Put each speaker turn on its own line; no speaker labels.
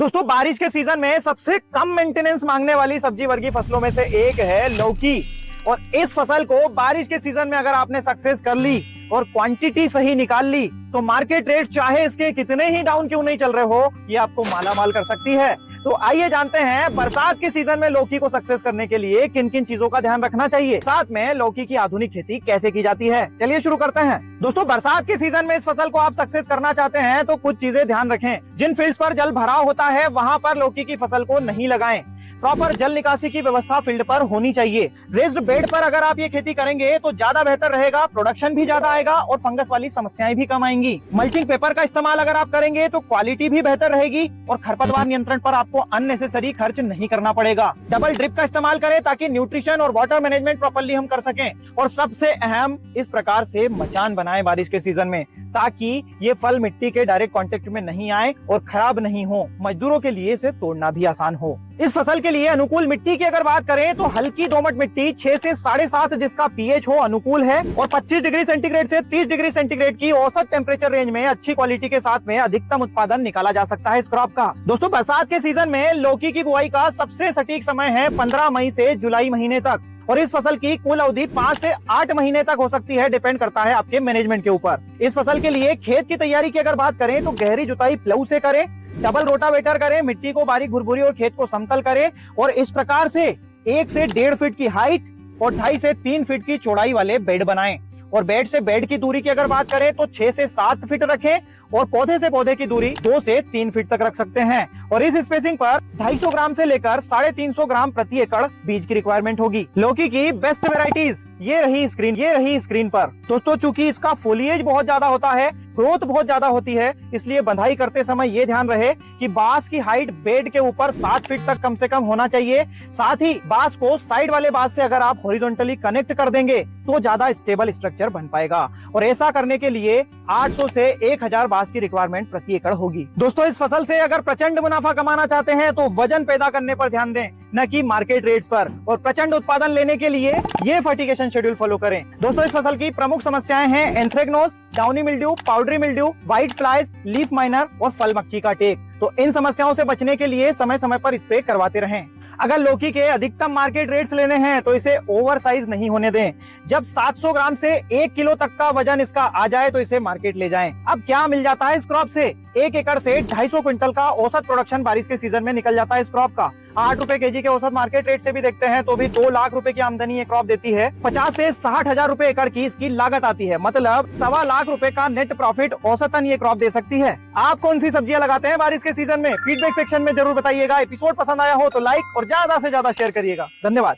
दोस्तों बारिश के सीजन में सबसे कम मेंटेनेंस मांगने वाली सब्जी वर्गीय फसलों में से एक है लौकी। और इस फसल को बारिश के सीजन में अगर आपने सक्सेस कर ली और क्वांटिटी सही निकाल ली तो मार्केट रेट चाहे इसके कितने ही डाउन क्यों नहीं चल रहे हो, ये आपको मालामाल कर सकती है। तो आइए जानते हैं बरसात के सीजन में लौकी को सक्सेस करने के लिए किन किन चीजों का ध्यान रखना चाहिए, साथ में लौकी की आधुनिक खेती कैसे की जाती है। चलिए शुरू करते हैं। दोस्तों बरसात के सीजन में इस फसल को आप सक्सेस करना चाहते हैं तो कुछ चीजें ध्यान रखें। जिन फील्ड्स पर जल भराव होता है वहां पर लौकी की फसल को नहीं लगाएं। प्रॉपर जल निकासी की व्यवस्था फील्ड पर होनी चाहिए। रेज्ड बेड पर अगर आप ये खेती करेंगे तो ज्यादा बेहतर रहेगा, प्रोडक्शन भी ज्यादा आएगा और फंगस वाली समस्याएं भी कम आएंगी। मल्चिंग पेपर का इस्तेमाल अगर आप करेंगे तो क्वालिटी भी बेहतर रहेगी और खरपतवार नियंत्रण पर आपको अननेसेसरी खर्च नहीं करना पड़ेगा। डबल ड्रिप का इस्तेमाल करें ताकि न्यूट्रिशन और वाटर मैनेजमेंट प्रॉपर्ली हम कर सकें। और सबसे अहम, इस प्रकार से मचान बनाएं बारिश के सीजन में ताकि ये फल मिट्टी के डायरेक्ट कांटेक्ट में नहीं आए और खराब नहीं हो। मजदूरों के लिए इसे तोड़ना भी आसान हो। इस फसल के लिए अनुकूल मिट्टी की अगर बात करें तो हल्की दोमट मिट्टी 6 से 7.5 जिसका पीएच हो अनुकूल है और 25 डिग्री सेंटीग्रेड से 30 डिग्री सेंटीग्रेड की औसत टेम्परेचर रेंज में अच्छी क्वालिटी के साथ में अधिकतम उत्पादन निकाला जा सकता है इस क्रॉप का। दोस्तों बरसात के सीजन में लौकी की बुआई का सबसे सटीक समय है 15 मई से जुलाई महीने तक और इस फसल की कुल अवधि 5 से 8 महीने तक हो सकती है, डिपेंड करता है आपके मैनेजमेंट के ऊपर। इस फसल के लिए खेत की तैयारी की अगर बात करें तो गहरी जुताई प्लाऊ से करें, डबल रोटावेटर करें, मिट्टी को बारीक भुरभुरी और खेत को समतल करें और इस प्रकार से 1 से 1.5 फीट की हाइट और 2.5 से 3 फीट की चौड़ाई वाले बेड बनाएं। और बेड से बेड की दूरी की अगर बात करें तो 6 से 7 फीट रखें और पौधे से पौधे की दूरी 2 से 3 फीट तक रख सकते हैं। और इस स्पेसिंग पर 250 ग्राम से लेकर 350 ग्राम प्रति एकड़ बीज की रिक्वायरमेंट होगी। लौकी की बेस्ट वेराइटीज ये रही स्क्रीन पर। दोस्तों चूंकि इसका फोलिएज बहुत ज्यादा होता है, ग्रोथ बहुत ज्यादा होती है, इसलिए बंधाई करते समय ये ध्यान रहे कि बांस की हाइट बेड के ऊपर 7 फीट तक कम से कम होना चाहिए। साथ ही बांस को साइड वाले बांस से अगर आप हॉरिजॉन्टली कनेक्ट कर देंगे तो ज्यादा स्टेबल स्ट्रक्चर बन पाएगा और ऐसा करने के लिए 800 से 1000 बांस की रिक्वायरमेंट प्रति एकड़ होगी। दोस्तों इस फसल से अगर प्रचंड मुनाफा कमाना चाहते हैं तो वजन पैदा करने पर ध्यान दें, न कि मार्केट रेट्स पर। और प्रचंड उत्पादन लेने के लिए ये फर्टिगेशन शेड्यूल फॉलो करें। दोस्तों इस फसल की प्रमुख समस्याएं हैं anthracnose, downy mildew, powdery mildew, white flies, leaf miner और फल मक्खी का टेक। तो इन समस्याओं से बचने के लिए समय समय पर स्प्रे करवाते रहें। अगर लौकी के अधिकतम मार्केट रेट्स लेने हैं तो इसे ओवर साइज नहीं होने दें। जब 700 ग्राम से 1 किलो तक का वजन इसका आ जाए तो इसे मार्केट ले जाएं। अब क्या मिल जाता है इस क्रॉप से? 1 एकड़ से 250 क्विंटल का औसत प्रोडक्शन बारिश के सीजन में निकल जाता है इस क्रॉप का। 8 रुपए केजी के औसत मार्केट रेट से भी देखते हैं तो भी 2 लाख रुपए की आमदनी ये क्रॉप देती है। 50 से 60 हजार रुपए एकड़ की इसकी लागत आती है, मतलब 1.25 लाख रुपए का नेट प्रॉफिट औसतन ये क्रॉप दे सकती है। आप कौन सी सब्जियां लगाते हैं बारिश के सीजन में? फीडबैक सेक्शन में जरूर बताइएगा। एपिसोड पसंद आया हो तो लाइक और ज्यादा से ज्यादा शेयर करिएगा। धन्यवाद।